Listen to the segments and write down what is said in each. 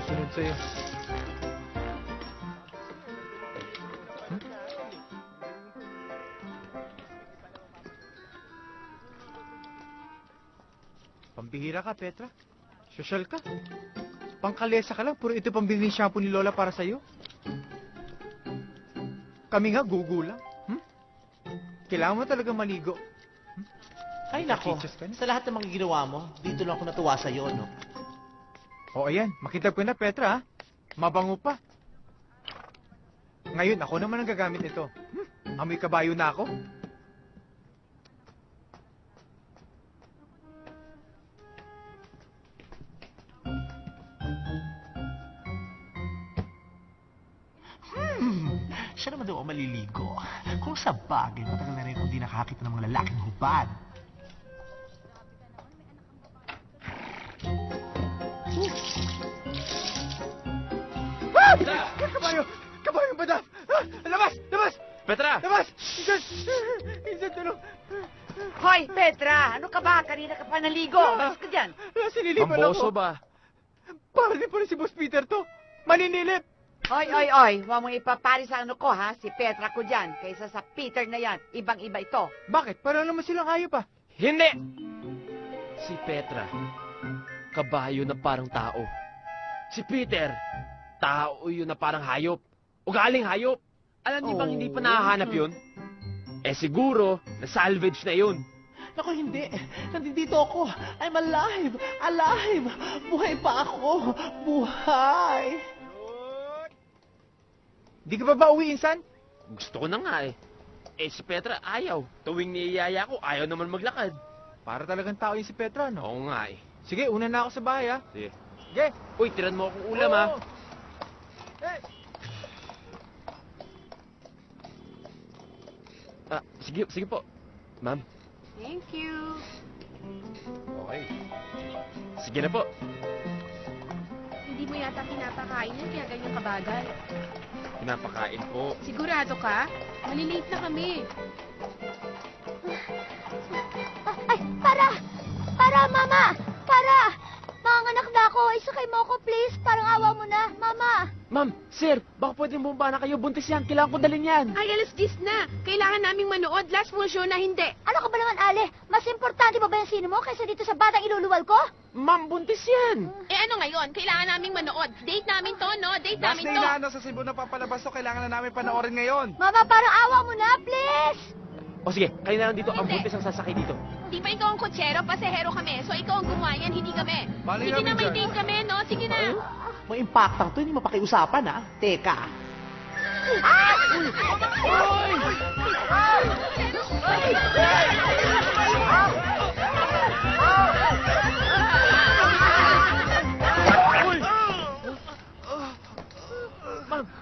susunod sa'yo. Pambihira ka, Petra. Sosyal ka. Pangkalesa ka lang, puro ito pambili ng shampoo ni Lola para sa'yo. Kami nga, gugulang. Kailangan mo talaga maligo. Ay nako, Nagchichas ka na. sa lahat ng mga ginawa mo, dito lang ako natuwa sa'yo, no? O ayan, makitab ko na, Petra, ha? Mabango pa. Ngayon, ako naman ang gagamit nito. Amoy kabayo na ako. Siya naman daw ang maliligo. Kung sa bagay, matagal na rin kung di nakakita ng mga lalaking hubad. Kabayo! Kabayo yung badaf! Labas! Labas! Petra! Labas! Insan! Insan, tulong! Hoy, Petra! Ano ka ba? Kanina ka pa naligo. Malas ka dyan. Sinilipan Mamboso ako. ba? Para din pala si Boss Peter to. Maninilip! Oy. Huwag mong ipapari sa ano ko, ha? Si Petra ko dyan. Kaysa sa Peter na yan. Ibang-iba ito. Bakit? Para naman silang hayop pa. Hindi! Si Petra, kabayo na parang tao. Si Peter, tao yun na parang hayop. Ugaling hayop. Alam niyo bang hindi pa nahahanap yun? Eh siguro, na-salvage na yun. Naku, hindi. Nandito ako. I'm alive! Alive! Buhay pa ako! Buhay! Di ka ba uwi, Insan? Gusto ko na nga eh. Eh si Petra, ayaw. Tuwing niyayaya ko, ayaw naman maglakad. Para talagang tao yun si Petra, no? Oo nga eh. Sige, una na ako sa bahay, ha? Sige. Sige! Uy, tiran mo akong ulam ha. Oo. Eh! Sige po. Ma'am. Thank you. Okay. Sige na po. Hindi mo yata pinapakain yan, kaya ganyan kabagal. Pinapakain po. Sigurado ka? Malilate na kami. Ay, para! Para, mama! Para! Manganak na ako. Isakay mo ako, please. Parang awa mo na, mama. Ma'am, sir, baka pwede bumaba na kayo. Buntis yan. Kailangan ko dalhin yan. Ay, alas 10 na. Kailangan naming manood. Last mo show na hindi. Ano ka ba naman, Ale? Mas importante ba yung sino mo kaysa dito sa batang iluluwal ko? Ma'am, buntis yan. Eh ano ngayon? Kailangan naming manood. Date namin to, no? Date namin to. sa Cebu na papalabas to. Kailangan na namin panoorin ngayon. Mama, parang awa mo na, please! O sige, kayo na lang dito. Ang Hindi. buntis ang sasakay dito. Di ba ikaw ang kutsero? Pasahero kami. So ikaw ang gumawa yan, hindi kami. Bali Sige namin na, may dyan. date kami, no? Sige na. May impactang to, hindi mapakiusapan, ha? Teka.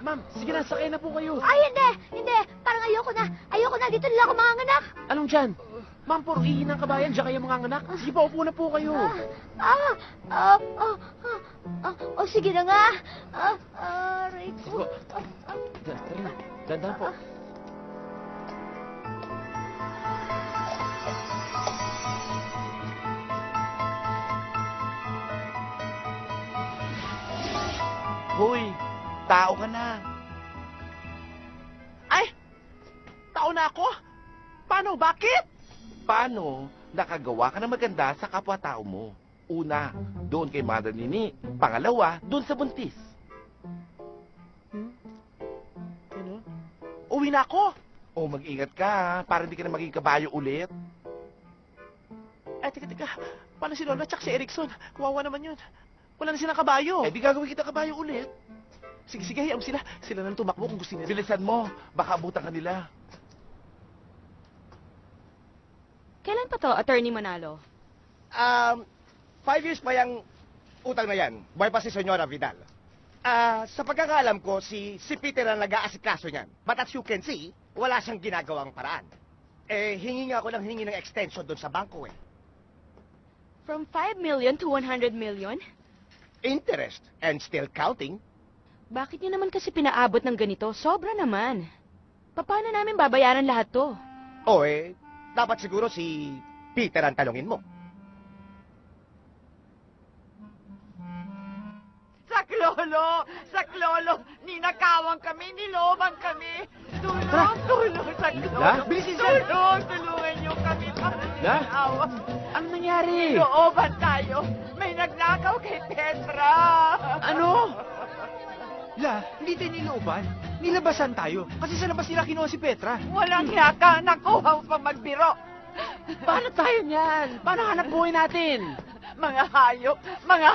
Ma'am, sige na, sakay na po kayo. Ay, hindi! Hindi! Parang ayoko na. Ayoko na. Dito nila ako manganganak. Anong dyan? Ma'am, puro ihi ng kabayan. Diyan kayo mga anak. Sige pa, upo na po kayo. Sige na nga. Aray Sige ko. po. Tara na. Dandan po. Hoy, tao ka na. Ay! Tao na ako? Paano? Bakit? Paano nakagawa ka ng maganda sa kapwa-tao mo? Una, doon kay Mother Nini. Pangalawa, doon sa buntis. Ano? Uwi na ako. O mag-ingat ka, ha, para hindi ka na maging kabayo ulit. Ay, teka. Paano si Lola tsaka si Erickson? Kawawa naman yun. Wala na silang kabayo. Eh di gagawin kita kabayo ulit. Sige, hayaan mo sila. Sila nang tumakbo kung gusto nila. Bilisan mo, baka abutan ka nila. Kailan pa to, Attorney Manalo? 5 years pa yung utang na yan. Buhay pa si Senyora Vidal. Sa pagkakaalam ko, si Peter ang nag-aasikaso niyan. But as you can see, wala siyang ginagawang paraan. Eh, hingi nga ako ng hingi ng extension doon sa bangko eh. From 5 million to 100 million? Interest and still counting. Bakit niyo naman kasi pinaabot ng ganito? Sobra naman. Paano namin babayaran lahat to? O eh, dapat siguro si Peter ang talungin mo. Saklo! Saklolo! Saklolo! Ninakawan kami, niloban kami! Tulong! Tulong! Saklolo! La, bilisin siya. Tulong! Tulungan niyo kami! La? Awa! Ano nangyari? Looban tayo! May nagnakaw kay Petra! Ano? La, hindi tayo nilooban. Nilabasan tayo. Kasi sa labas nila kinuha si Petra. Walang yaka! Nakuha pa magbiro! Paano tayo niyan? Paano hanap buhay natin? Mga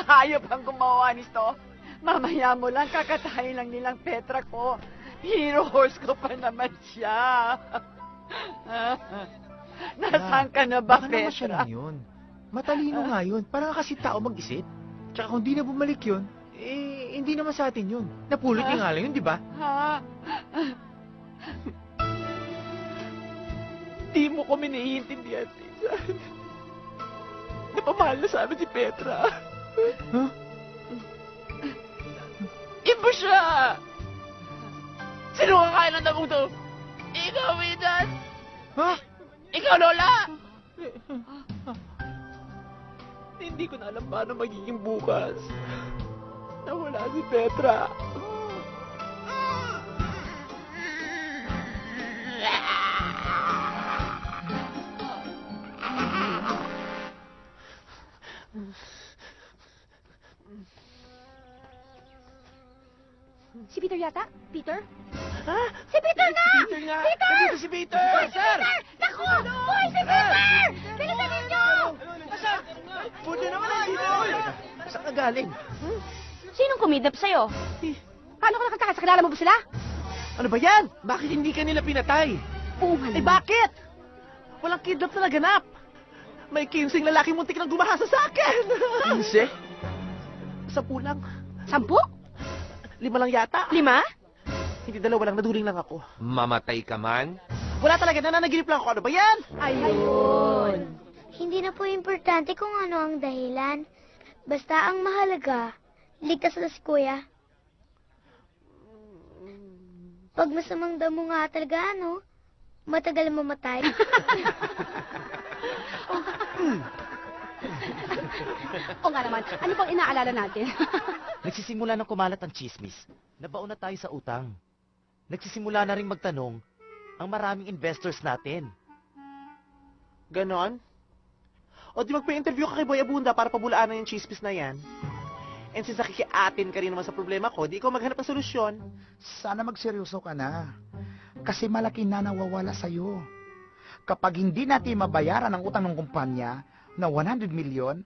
hayop ang gumawa nito. Mamaya mo lang, kakatayin lang nilang Petra ko. Hero horse ko pa naman siya. Nasaan ka na ba, Baka naman siya Petra? lang yun. Matalino nga yun. Parang kasi tao mag-isip. Tsaka kung di na bumalik yun, eh, hindi naman sa atin yun. Napulot niya nga lang yun, di ba? Ha? Di mo kami naiintindihan, Pinsan. Napamahal na sa amin si Petra. Huh? Iba siya! Sino ka kaya ng damong to? Ikaw, Pinsan! Ha? Ikaw, Lola! Hindi ko na alam paano magiging bukas. Nawala si Petra. Si Peter yata? Peter? Ha? Si Peter na! Si Peter nga! Nandito si Peter! Sir! Naku! Buhay si Peter! Bilisan ninyo! Buti naman nandito! Saan ka galing? Sinong kumidnap sa'yo? Paano ka nakakakasakilala mo ba sila? Ano ba yan? Bakit hindi ka nila pinatay? Bunga Eh bakit? Walang kidnap na naganap. May 15 lalaki muntik nang gumahasa sa akin. 15? 10 lang. 10? 5 lang yata. 5? Hindi 2 lang, naduling lang ako. Mamatay ka man? Wala talaga, nananaginip lang ako. Ano ba yan? Ayun. Hindi na po importante kung ano ang dahilan. Basta ang mahalaga, ligtas na si Kuya. Pag masamang damo nga talaga, ano, matagal mamatay. O nga naman, ano bang inaalala natin? Nagsisimula ng kumalat ang chismis. Nabaon na tayo sa utang. Nagsisimula na rin magtanong ang maraming investors natin. Ganon? O di magpa-interview ka kay Boy Abunda para pabulaan na yung chismis na yan. And since nakikiatin ka rin naman sa problema ko, di ikaw maghanap ng solusyon. Sana magseryoso ka na. Kasi malaki na nawawala sa'yo. Kapag hindi natin mabayaran ang utang ng kumpanya na 100 milyon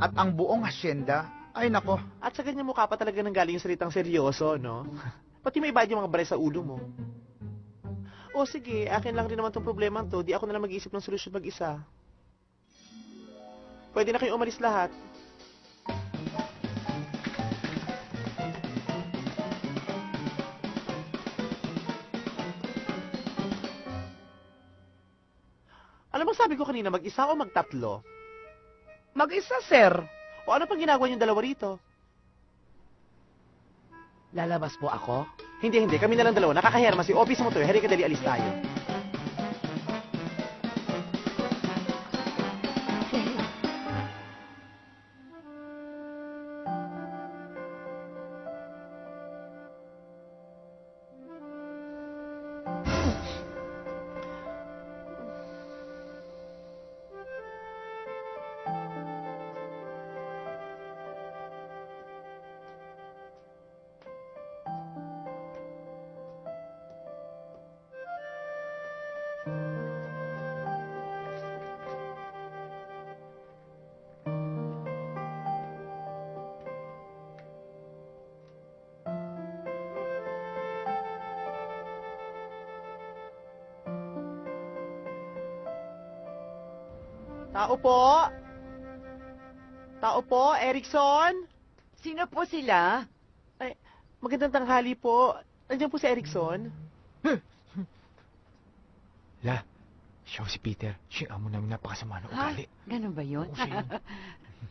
at ang buong asyenda, ay nako. At sa ganyan mukha pa talaga nang galing yung salitang seryoso, no? Pati may bayad yung mga bares sa ulo mo. O sige, akin lang rin naman tong problema to. Di ako na lang mag-iisip ng solusyon mag-isa. Pwede na kayong umalis lahat. Alam mo, sabi ko kanina, mag-isa o magtatlo? Mag-isa, sir. O ano pang ginagawa niyong dalawa rito? Lalabas po ako? Hindi, kami na lang dalawa. Nakakahiya naman si office mo to. Halika dali, alis tayo. Tao po? Tao po? Erickson? Sino po sila? Ay, magandang tanghali po. Nandiyan po si Erickson? La, siya si Peter. Siya ang amo namin napakasama ng ugali. Ganun ba yun? Oo, siya yun.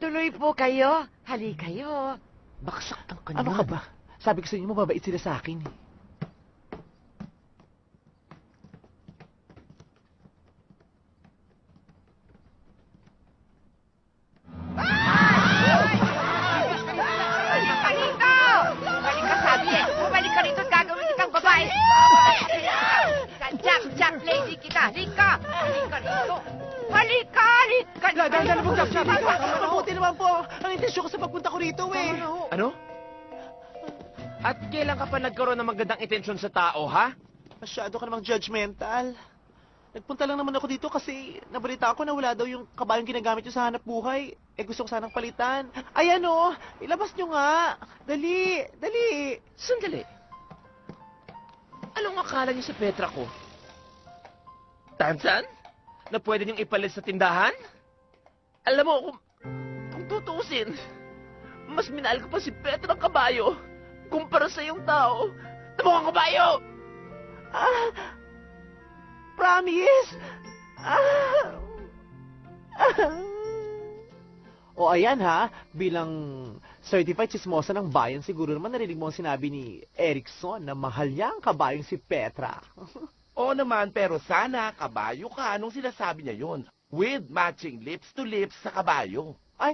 Tuloy po kayo. Hali kayo. Baksak ka Ano ka ba? Sabi ko sa inyo, mababait sila sa akin. Lady kita, halika! Halika rito! Halika! Halika! Dahan-dahan po, Chap. Mabuti naman po. Ang intensyon ko sa pagpunta ko rito, eh. Ano? At kailan ka pa nagkaroon ng magandang intensyon sa tao, ha? Masyado ka namang judgmental. Nagpunta lang naman ako dito kasi nabalita ko na wala daw yung kabayong ginagamit nyo sa hanap buhay. Eh gusto ko sanang palitan. Ayan o, ilabas nyo nga. Dali, dali. Sandali. Anong akala niyo sa Petra ko? Tansan? Na pwede niyong ipalit sa tindahan? Alam mo, kung tutuusin, mas minahal ko pa si Petra ng kabayo kumpara sa iyong tao na mukhang kabayo! Promise! O ayan ha, bilang certified chismosa ng bayan, siguro naman narinig mo ang sinabi ni Erickson na mahal niya ang kabayong si Petra. Oo naman, pero sana kabayo ka nung sinasabi niya yun. With matching lips to lips sa kabayo. Ay,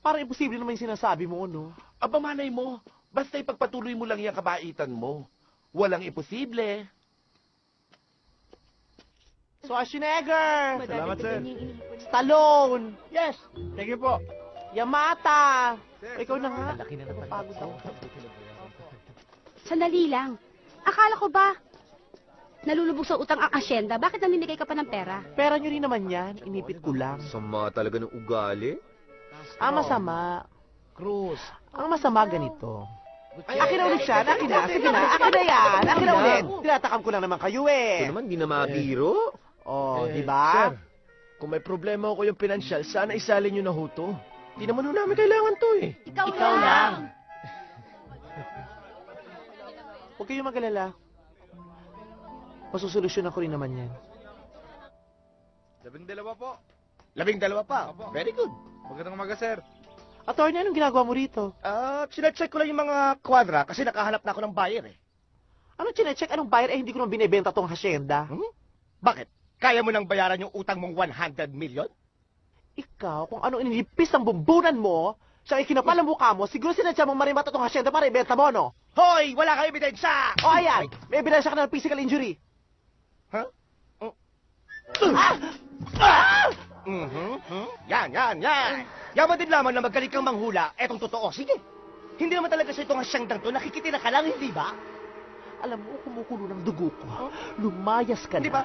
parang imposible naman yung sinasabi mo, no? Aba manay mo, basta ipagpatuloy mo lang yung kabaitan mo. Walang imposible. Schwarzenegger! Salamat, sir. Stallone! Yes! Thank you po. Yamata! Ikaw na nga. Napapagod ako. Sandali lang. Akala ko ba nalulubog sa utang ang asyenda? Bakit naninigay ka pa ng pera? Pera nyo rin naman yan. Inipit ko lang. Sama talaga ng ugali. Masama. Cruz. Ang masama ganito. Akin na ulit siya. Akin na. Sige na. Akin na yan. Akin na ulit. Tinatakam ko lang naman kayo eh. naman, di na mabiro. Oh, di ba? Sir, kung may problema ako yung pinansyal, sana isalin nyo na ho to. Di naman ho namin kailangan to eh. Ikaw lang. Huwag kayong mag-alala. Masusolusyonan ko rin naman yan. 12 po. 12 pa. Very good. Magandang umaga, sir. Attorney, anong ginagawa mo rito? Sinecheck ko lang yung mga kwadra kasi nakahanap na ako ng buyer eh. Anong chinecheck? Anong buyer? Eh, hindi ko naman binibenta tong hasyenda. Bakit? Kaya mo nang bayaran yung utang mong 100 million? Ikaw, kung ano inilipis ng bumbunan mo, siya ikinapal ang mukha mo, siguro sinadya mong marimata tong hasyenda para ibenta mo, no? Hoy! Wala kang ebidensya! O, ayan! May ebidensya ka na ng physical injury. Huh? Yan. Yaman din lamang na magaling kang manghula. Etong totoo. Sige. Hindi naman talaga sa itong hasyangdang to. Nakikitira ka lang, hindi ba? Alam mo, kumukulo ng dugo ko. Lumayas ka Hindi na. ba?